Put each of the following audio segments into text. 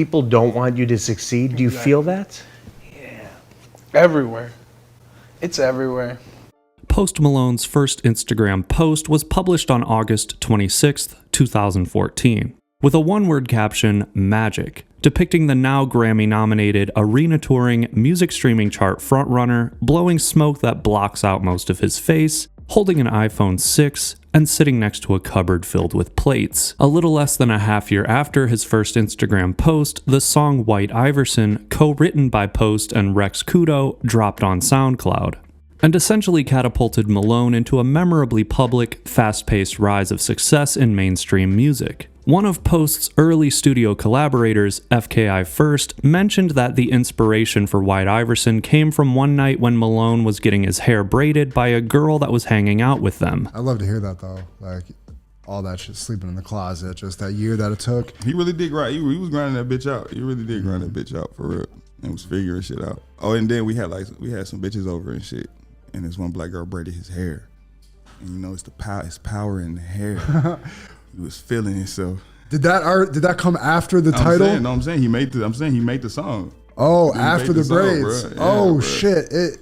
People don't want you to succeed. Do you feel that? Yeah. Everywhere. It's everywhere. Post Malone's first Instagram post was published on August 26, 2014, with a one-word caption, "Magic," depicting the now Grammy-nominated, arena-touring, music streaming chart frontrunner blowing smoke that blocks out most of his face, holding an iPhone 6, and sitting next to a cupboard filled with plates. A little less than a half year after his first Instagram post, the song White Iverson, co-written by Post and Rex Kudo, dropped on SoundCloud, and essentially catapulted Malone into a memorably public, fast-paced rise of success in mainstream music. One of Post's early studio collaborators, FKI First, mentioned that the inspiration for White Iverson came from one night when Malone was getting his hair braided by a girl that was hanging out with them. I love to hear that though, like all that shit, sleeping in the closet, just that year that it took. He really did grind. He was grinding that bitch out. He really did grind that bitch out for real. And was figuring shit out. Oh, and then we had some bitches over and shit. And this one black girl braided his hair. And you know, it's power in the hair. He was feeling himself. Did that come after the title? I'm saying he made the song. Oh, after the braids. Song, oh yeah, shit.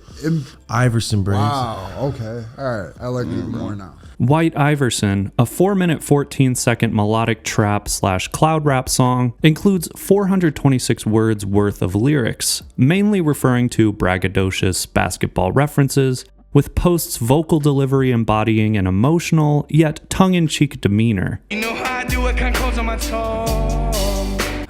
Iverson braids. Wow. Okay. All right. I like it even more now. White Iverson, a 4-minute 14-second melodic trap/cloud rap song, includes 426 words worth of lyrics, mainly referring to braggadocious basketball references, with Post's vocal delivery embodying an emotional, yet tongue-in-cheek demeanor. You know how I do it, can't close on my tongue.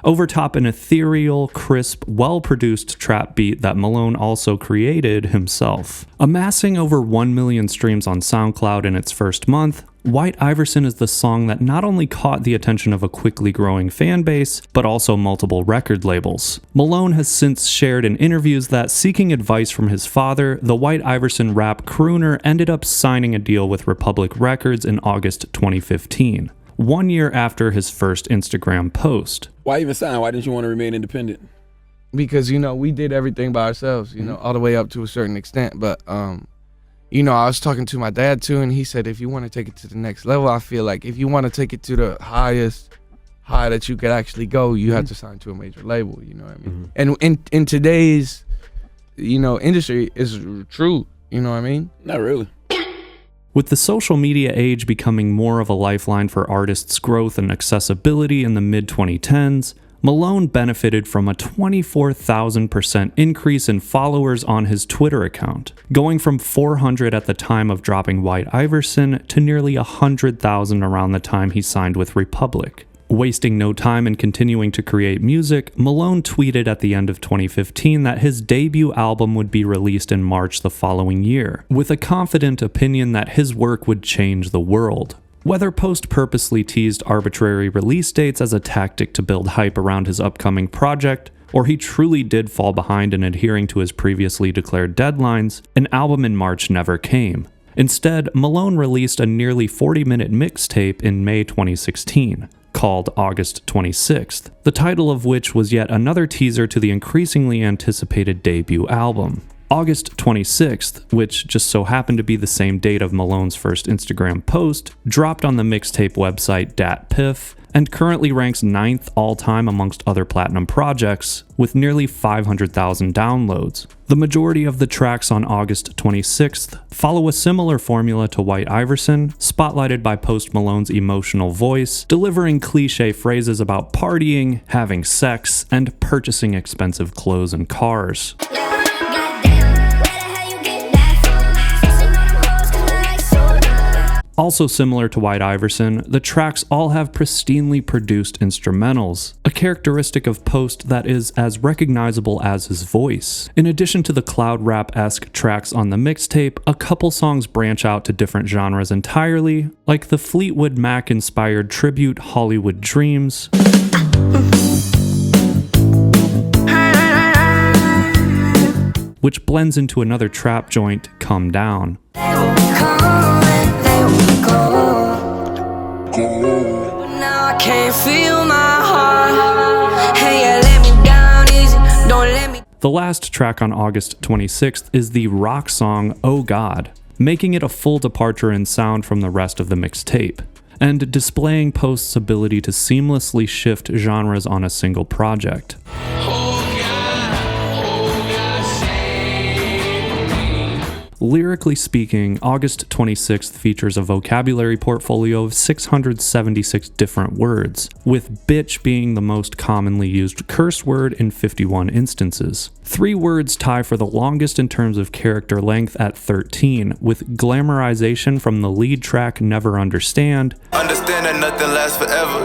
Overtop an ethereal, crisp, well-produced trap beat that Malone also created himself. Amassing over 1 million streams on SoundCloud in its first month, White Iverson is the song that not only caught the attention of a quickly growing fan base, but also multiple record labels. Malone has since shared in interviews that, seeking advice from his father, the White Iverson rap crooner ended up signing a deal with Republic Records in August 2015, 1 year after his first Instagram post. Why even sign? Why didn't you want to remain independent? Because, we did everything by ourselves, all the way up to a certain extent. But, I was talking to my dad too, and he said, if you want to take it to the next level, I feel like if you want to take it to the highest high that you could actually go, you have to sign to a major label, you know what I mean? And in today's, industry is true, you know what I mean? Not really. With the social media age becoming more of a lifeline for artists' growth and accessibility in the mid-2010s, Malone benefited from a 24,000% increase in followers on his Twitter account, going from 400 at the time of dropping White Iverson to nearly 100,000 around the time he signed with Republic. Wasting no time in continuing to create music, Malone tweeted at the end of 2015 that his debut album would be released in March the following year, with a confident opinion that his work would change the world. Whether Post purposely teased arbitrary release dates as a tactic to build hype around his upcoming project, or he truly did fall behind in adhering to his previously declared deadlines, an album in March never came. Instead, Malone released a nearly 40-minute mixtape in May 2016. Called August 26th, the title of which was yet another teaser to the increasingly anticipated debut album. August 26th, which just so happened to be the same date of Malone's first Instagram post, dropped on the mixtape website DatPiff, and currently ranks 9th all-time amongst other platinum projects, with nearly 500,000 downloads. The majority of the tracks on August 26th follow a similar formula to White Iverson, spotlighted by Post Malone's emotional voice, delivering cliché phrases about partying, having sex, and purchasing expensive clothes and cars. Also similar to White Iverson, the tracks all have pristinely produced instrumentals, a characteristic of Post that is as recognizable as his voice. In addition to the cloud rap-esque tracks on the mixtape, a couple songs branch out to different genres entirely, like the Fleetwood Mac-inspired tribute Hollywood Dreams, which blends into another trap joint, Come Down. The last track on August 26th is the rock song Oh God, making it a full departure in sound from the rest of the mixtape. and displaying Post's ability to seamlessly shift genres on a single project. Lyrically speaking, August 26th features a vocabulary portfolio of 676 different words, with bitch being the most commonly used curse word in 51 instances. 3 words tie for the longest in terms of character length at 13, with glamorization from the lead track Never Understand, Understand that nothing lasts forever.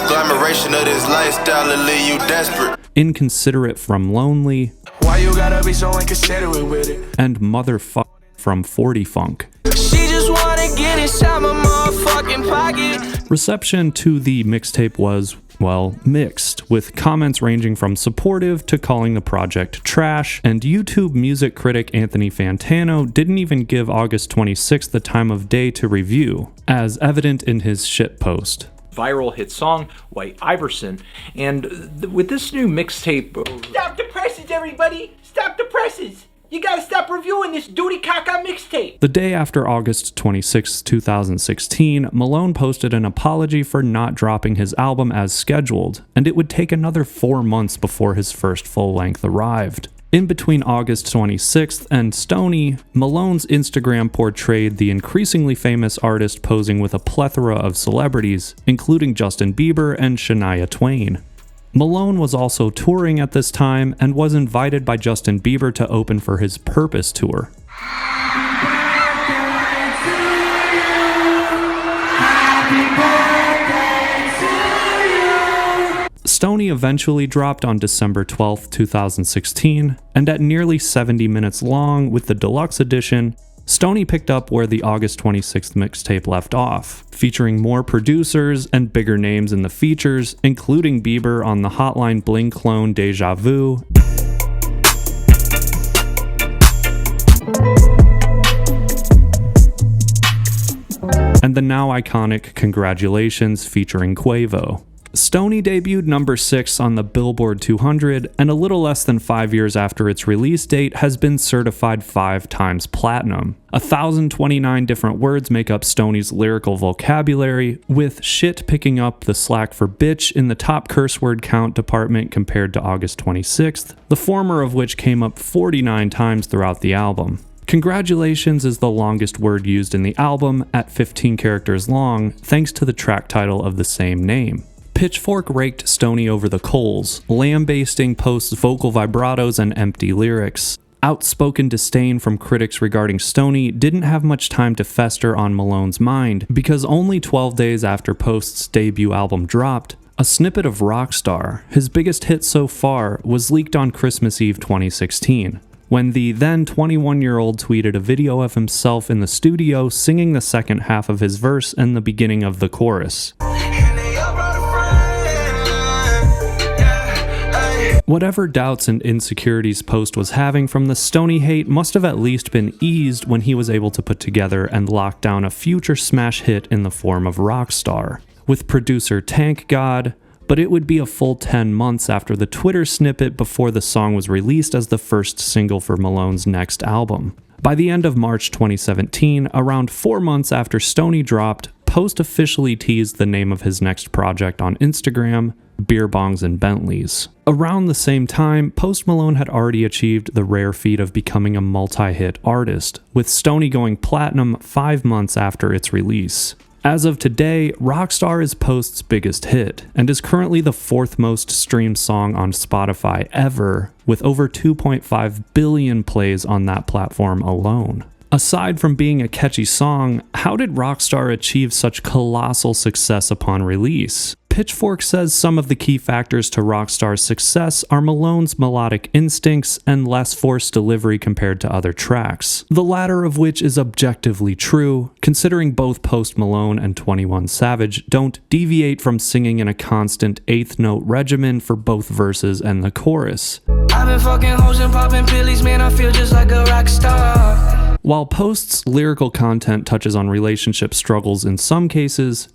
Glamoration of this lifestyle will leave you desperate. Inconsiderate from Lonely, Why you gotta be so inconsiderate with it? and Motherfuck from 40 Funk. She just wanna get inside my motherfucking pocket. Reception to the mixtape was, well, mixed, with comments ranging from supportive to calling the project trash, and YouTube music critic Anthony Fantano didn't even give August 26th the time of day to review, as evident in his shitpost. Viral hit song, White Iverson, and with this new mixtape... Stop the presses, everybody! Stop the presses! You gotta stop reviewing this duty caca mixtape! The day after August 26, 2016, Malone posted an apology for not dropping his album as scheduled, and it would take another 4 months before his first full-length arrived. In between August 26th and Stoney, Malone's Instagram portrayed the increasingly famous artist posing with a plethora of celebrities, including Justin Bieber and Shania Twain. Malone was also touring at this time and was invited by Justin Bieber to open for his Purpose tour. Stoney eventually dropped on December 12, 2016, and at nearly 70 minutes long with the deluxe edition, Stoney picked up where the August 26th mixtape left off, featuring more producers and bigger names in the features, including Bieber on the Hotline Bling clone Deja Vu, and the now iconic Congratulations featuring Quavo. Stoney debuted number 6 on the Billboard 200, and a little less than 5 years after its release date has been certified 5 times platinum. 1,029 different words make up Stoney's lyrical vocabulary, with shit picking up the slack for bitch in the top curse word count department compared to August 26th, the former of which came up 49 times throughout the album. Congratulations is the longest word used in the album, at 15 characters long, thanks to the track title of the same name. Pitchfork raked Stoney over the coals, lambasting Post's vocal vibratos and empty lyrics. Outspoken disdain from critics regarding Stoney didn't have much time to fester on Malone's mind, because only 12 days after Post's debut album dropped, a snippet of Rockstar, his biggest hit so far, was leaked on Christmas Eve 2016. When the then 21-year-old tweeted a video of himself in the studio singing the second half of his verse and the beginning of the chorus. Whatever doubts and insecurities Post was having from the Stoney hate must have at least been eased when he was able to put together and lock down a future smash hit in the form of Rockstar, with producer Tank God, but it would be a full 10 months after the Twitter snippet before the song was released as the first single for Malone's next album. By the end of March 2017, around 4 months after Stoney dropped, Post officially teased the name of his next project on Instagram, Beerbongs and Bentleys. Around the same time, Post Malone had already achieved the rare feat of becoming a multi-hit artist, with Stoney going platinum 5 months after its release. As of today, Rockstar is Post's biggest hit, and is currently the 4th most streamed song on Spotify ever, with over 2.5 billion plays on that platform alone. Aside from being a catchy song, how did Rockstar achieve such colossal success upon release? Pitchfork says some of the key factors to Rockstar's success are Malone's melodic instincts and less forced delivery compared to other tracks, the latter of which is objectively true, considering both Post Malone and 21 Savage don't deviate from singing in a constant 8th note regimen for both verses and the chorus. I've been fucking hoes and popping pillies, man, I feel just like a rock star. While Post's lyrical content touches on relationship struggles in some cases,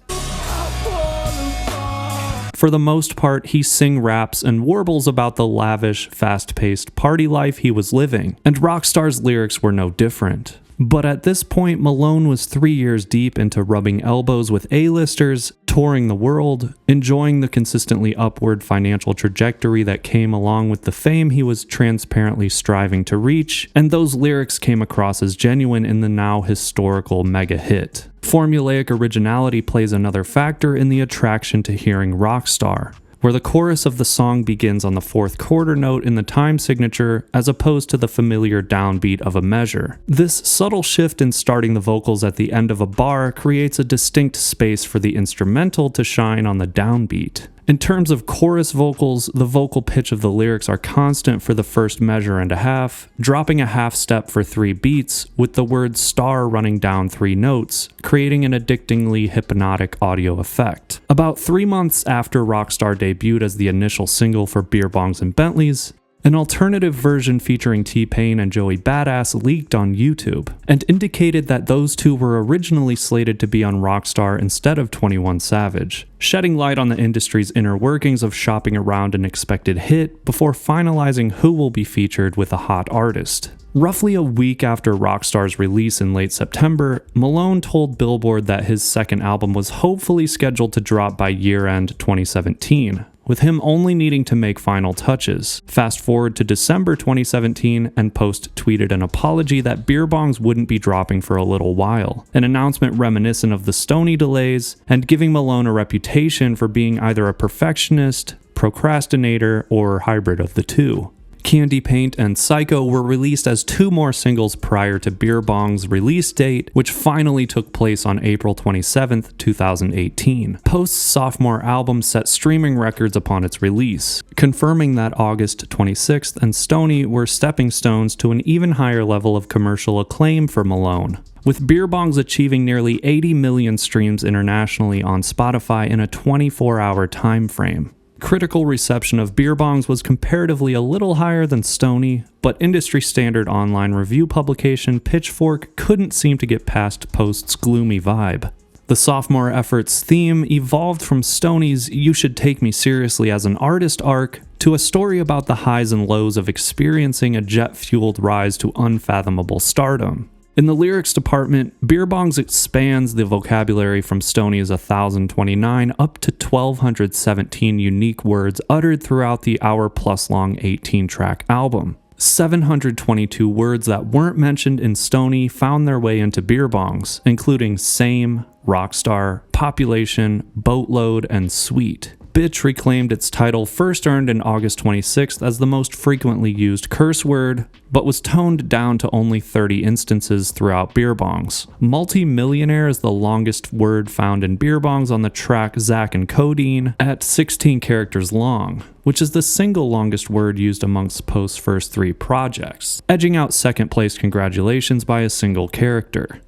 for the most part, he sing-raps and warbles about the lavish, fast-paced party life he was living, and Rockstar's lyrics were no different. But at this point, Malone was 3 years deep into rubbing elbows with A-listers, touring the world, enjoying the consistently upward financial trajectory that came along with the fame he was transparently striving to reach, and those lyrics came across as genuine in the now historical mega hit. Formulaic originality plays another factor in the attraction to hearing Rockstar, where the chorus of the song begins on the fourth quarter note in the time signature as opposed to the familiar downbeat of a measure. This subtle shift in starting the vocals at the end of a bar creates a distinct space for the instrumental to shine on the downbeat. In terms of chorus vocals, the vocal pitch of the lyrics are constant for the first measure and a half, dropping a half step for 3 beats, with the word star running down 3 notes, creating an addictingly hypnotic audio effect. About 3 months after Rockstar debuted as the initial single for Beerbongs and Bentleys, an alternative version featuring T-Pain and Joey Badass leaked on YouTube, and indicated that those two were originally slated to be on Rockstar instead of 21 Savage, shedding light on the industry's inner workings of shopping around an expected hit before finalizing who will be featured with a hot artist. Roughly a week after Rockstar's release in late September, Malone told Billboard that his second album was hopefully scheduled to drop by year-end 2017, with him only needing to make final touches. Fast forward to December 2017, and Post tweeted an apology that Beerbongs wouldn't be dropping for a little while, an announcement reminiscent of the Stoney delays, and giving Malone a reputation for being either a perfectionist, procrastinator, or hybrid of the two. Candy Paint and Psycho were released as 2 more singles prior to Beerbongs' release date, which finally took place on April 27, 2018. Post's sophomore album set streaming records upon its release, confirming that August 26th and Stoney were stepping stones to an even higher level of commercial acclaim for Malone, with Beerbongs achieving nearly 80 million streams internationally on Spotify in a 24-hour time frame. Critical reception of Beerbongs was comparatively a little higher than Stoney, but industry standard online review publication Pitchfork couldn't seem to get past Post's gloomy vibe. The sophomore effort's theme evolved from Stoney's "You Should Take Me Seriously as an Artist" arc to a story about the highs and lows of experiencing a jet-fueled rise to unfathomable stardom. In the lyrics department, Beerbongs expands the vocabulary from Stoney's 1,029 up to 1,217 unique words uttered throughout the hour-plus-long 18-track album. 722 words that weren't mentioned in Stoney found their way into Beerbongs, including same, rockstar, population, boatload, and sweet. Bitch reclaimed its title first earned in August 26th as the most frequently used curse word, but was toned down to only 30 instances throughout Beerbongs. Multi-millionaire is the longest word found in Beerbongs on the track Zack and Codeine at 16 characters long, which is the single longest word used amongst Post's first 3 projects, edging out second place Congratulations by a single character.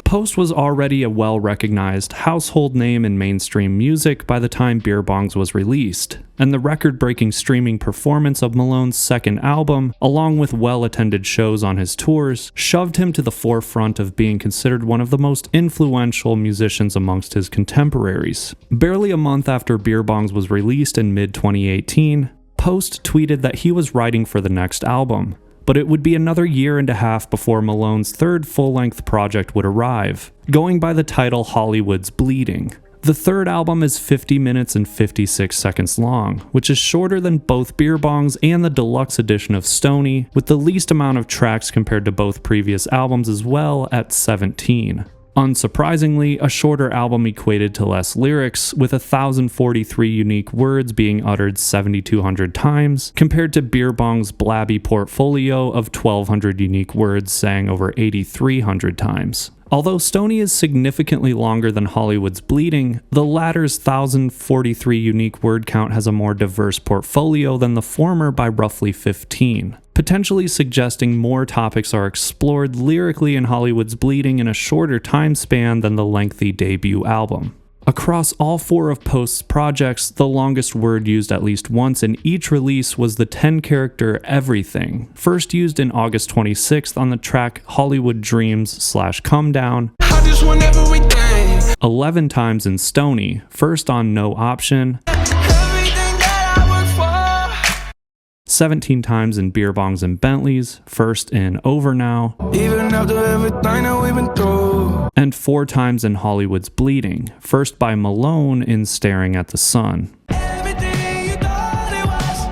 Post was already a well-recognized household name in mainstream music by the time Beerbongs was released, and the record-breaking streaming performance of Malone's second album, along with well-attended shows on his tours, shoved him to the forefront of being considered one of the most influential musicians amongst his contemporaries. Barely a month after Beerbongs was released in mid-2018, Post tweeted that he was writing for the next album, but it would be another year and a half before Malone's third full-length project would arrive, going by the title Hollywood's Bleeding. The third album is 50 minutes and 56 seconds long, which is shorter than both Beerbongs and the deluxe edition of Stoney, with the least amount of tracks compared to both previous albums as well at 17. Unsurprisingly, a shorter album equated to less lyrics, with 1,043 unique words being uttered 7,200 times, compared to Beerbongs' blabby portfolio of 1,200 unique words sang over 8,300 times. Although Stoney is significantly longer than Hollywood's Bleeding, the latter's 1,043 unique word count has a more diverse portfolio than the former by roughly 15, potentially suggesting more topics are explored lyrically in Hollywood's Bleeding in a shorter time span than the lengthy debut album. Across all 4 of Post's projects, the longest word used at least once in each release was the 10-character everything, first used in August 26th on the track Hollywood Dreams/Come Down, 11 times in Stoney, first on No Option, 17 times in Beerbongs and Bentleys, first in Over Now, Even after everything that we've been through. and 4 times in Hollywood's Bleeding, first by Malone in Staring at the Sun.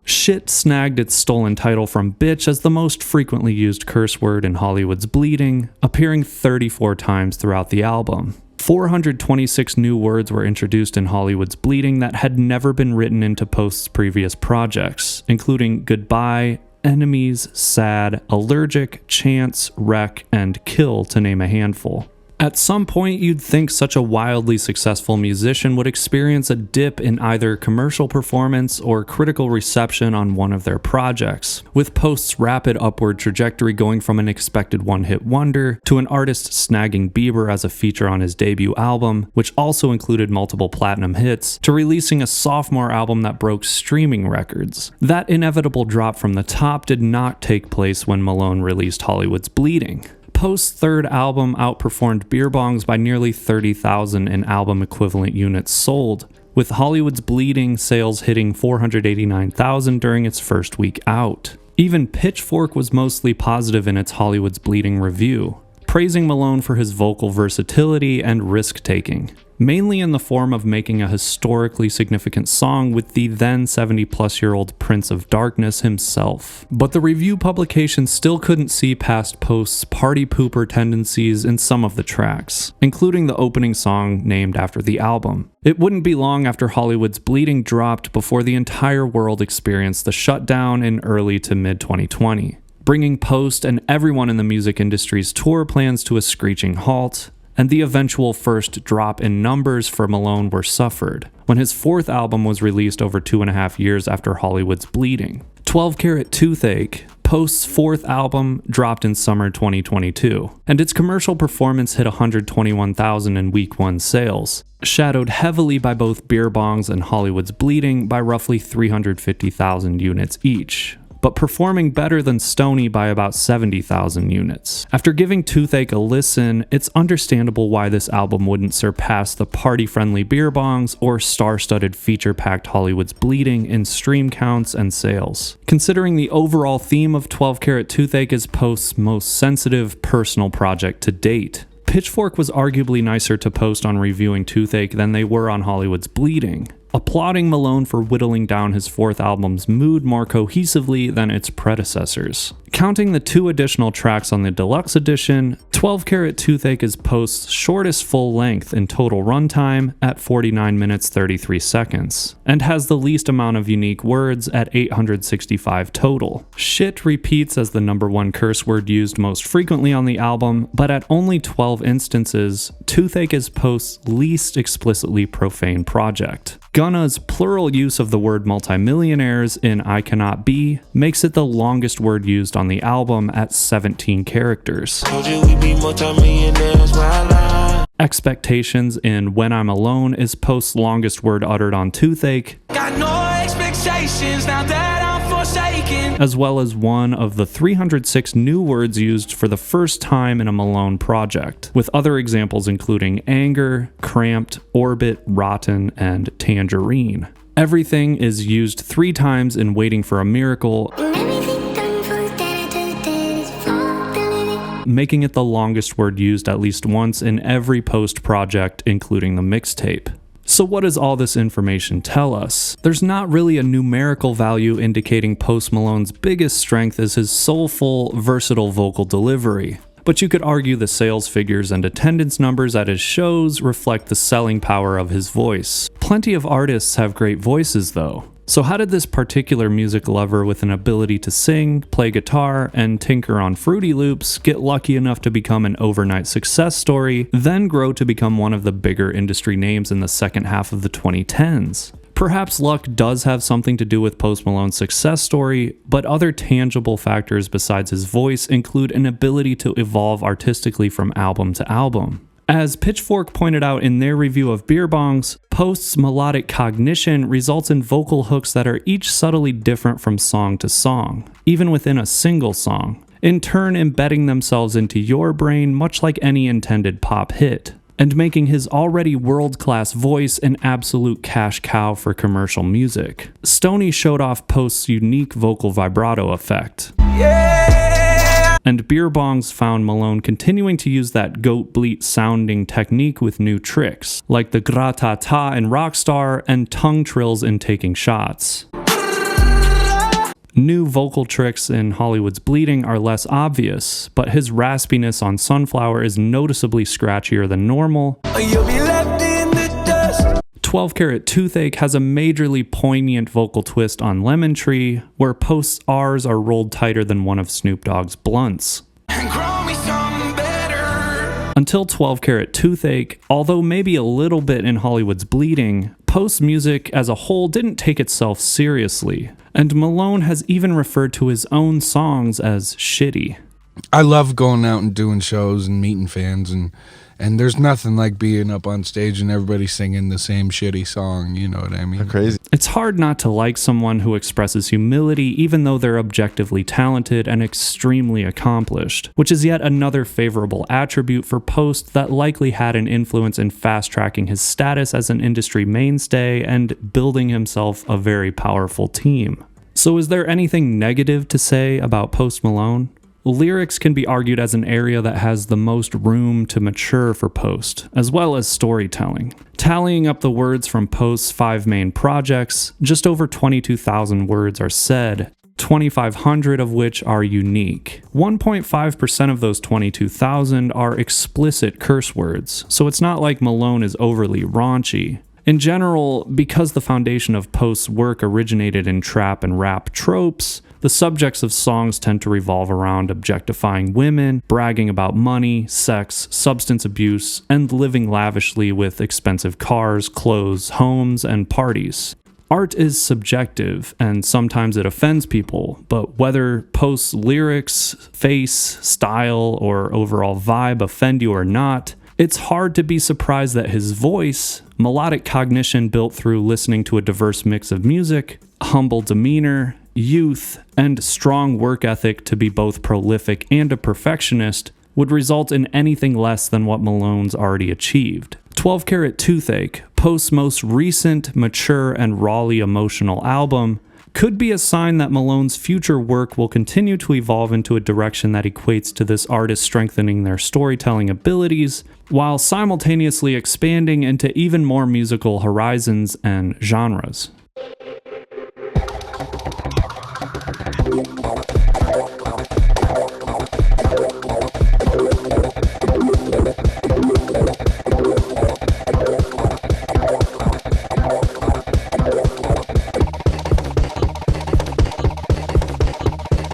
Shit snagged its stolen title from bitch as the most frequently used curse word in Hollywood's Bleeding, appearing 34 times throughout the album. 426 new words were introduced in Hollywood's Bleeding that had never been written into Post's previous projects, including goodbye, enemies, sad, allergic, chance, wreck, and kill, to name a handful. At some point, you'd think such a wildly successful musician would experience a dip in either commercial performance or critical reception on one of their projects, with Post's rapid upward trajectory going from an expected one-hit wonder to an artist snagging Bieber as a feature on his debut album, which also included multiple platinum hits, to releasing a sophomore album that broke streaming records. That inevitable drop from the top did not take place when Malone released Hollywood's Bleeding. Post's third album outperformed Beerbongs by nearly 30,000 in album equivalent units sold, with Hollywood's Bleeding sales hitting 489,000 during its first week out. Even Pitchfork was mostly positive in its Hollywood's Bleeding review, praising Malone for his vocal versatility and risk-taking, mainly in the form of making a historically significant song with the then 70-plus-year-old Prince of Darkness himself. But the review publication still couldn't see past Post's party pooper tendencies in some of the tracks, including the opening song named after the album. It wouldn't be long after Hollywood's Bleeding dropped before the entire world experienced the shutdown in early to mid-2020. Bringing Post and everyone in the music industry's tour plans to a screeching halt, and the eventual first drop in numbers for Malone were suffered, when his fourth album was released over 2.5 years after Hollywood's Bleeding. 12 Carat Toothache, Post's fourth album, dropped in summer 2022, and its commercial performance hit 121,000 in week 1 sales, shadowed heavily by both Beerbongs and Hollywood's Bleeding by roughly 350,000 units each, but performing better than Stoney by about 70,000 units. After giving Toothache a listen, it's understandable why this album wouldn't surpass the party-friendly Beerbongs or star-studded feature-packed Hollywood's Bleeding in stream counts and sales. Considering the overall theme of 12 Carat Toothache is Post's most sensitive, personal project to date. Pitchfork was arguably nicer to Post on reviewing Toothache than they were on Hollywood's Bleeding, applauding Malone for whittling down his fourth album's mood more cohesively than its predecessors. Counting the 2 additional tracks on the deluxe edition, 12 Carat Toothache is Post's shortest full length in total runtime at 49 minutes 33 seconds, and has the least amount of unique words at 865 total. Shit repeats as the #1 curse word used most frequently on the album, but at only 12 instances, Toothache is Post's least explicitly profane project. Gunna's plural use of the word multimillionaires in I Cannot Be makes it the longest word used on the album at 17 characters. Expectations in When I'm Alone is Post's longest word uttered on Toothache, got no expectations now that I'm forsaken, as well as one of the 306 new words used for the first time in a Malone project, with other examples including anger, cramped, orbit, rotten, and tangerine. Everything is used 3 times in Waiting for a Miracle, making it the longest word used at least once in every Post project, including the mixtape. So what does all this information tell us? There's not really a numerical value indicating Post Malone's biggest strength is his soulful, versatile vocal delivery. But you could argue the sales figures and attendance numbers at his shows reflect the selling power of his voice. Plenty of artists have great voices though. So how did this particular music lover with an ability to sing, play guitar, and tinker on Fruity Loops get lucky enough to become an overnight success story, then grow to become one of the bigger industry names in the second half of the 2010s? Perhaps luck does have something to do with Post Malone's success story, but other tangible factors besides his voice include an ability to evolve artistically from album to album. As Pitchfork pointed out in their review of Beerbongs, Post's melodic cognition results in vocal hooks that are each subtly different from song to song, even within a single song, in turn embedding themselves into your brain much like any intended pop hit. and making his already world-class voice an absolute cash cow for commercial music. Stoney showed off Post's unique vocal vibrato effect. And Beerbongs found Malone continuing to use that goat bleat sounding technique with new tricks, like the gra-ta-ta in Rockstar and tongue trills in Taking Shots. New vocal tricks in Hollywood's Bleeding are less obvious, but his raspiness on Sunflower is noticeably scratchier than normal. 12 Carat Toothache has a majorly poignant vocal twist on Lemon Tree, where Post's R's are rolled tighter than one of Snoop Dogg's blunts. Until 12 Carat Toothache, although maybe a little bit in Hollywood's Bleeding, Post's music as a whole didn't take itself seriously, and Malone has even referred to his own songs as shitty. I love going out and doing shows and meeting fans, and there's nothing like being up on stage and everybody singing the same shitty song, you know what I mean? Crazy. It's hard not to like someone who expresses humility even though they're objectively talented and extremely accomplished, which is yet another favorable attribute for Post that likely had an influence in fast-tracking his status as an industry mainstay and building himself a very powerful team. So is there anything negative to say about Post Malone? Lyrics can be argued as an area that has the most room to mature for Post, as well as storytelling. Tallying up the words from Post's 5 main projects, just over 22,000 words are said, 2,500 of which are unique. 1.5% of those 22,000 are explicit curse words, so it's not like Malone is overly raunchy. In general, because the foundation of Post's work originated in trap and rap tropes, the subjects of songs tend to revolve around objectifying women, bragging about money, sex, substance abuse, and living lavishly with expensive cars, clothes, homes, and parties. Art is subjective, and sometimes it offends people, but whether Post's lyrics, face, style, or overall vibe offend you or not, it's hard to be surprised that his voice, melodic cognition built through listening to a diverse mix of music, humble demeanor, youth, and strong work ethic to be both prolific and a perfectionist would result in anything less than what Malone's already achieved. 12 Carat Toothache, Post's most recent, mature, and rawly emotional album, could be a sign that Malone's future work will continue to evolve into a direction that equates to this artist strengthening their storytelling abilities, while simultaneously expanding into even more musical horizons and genres.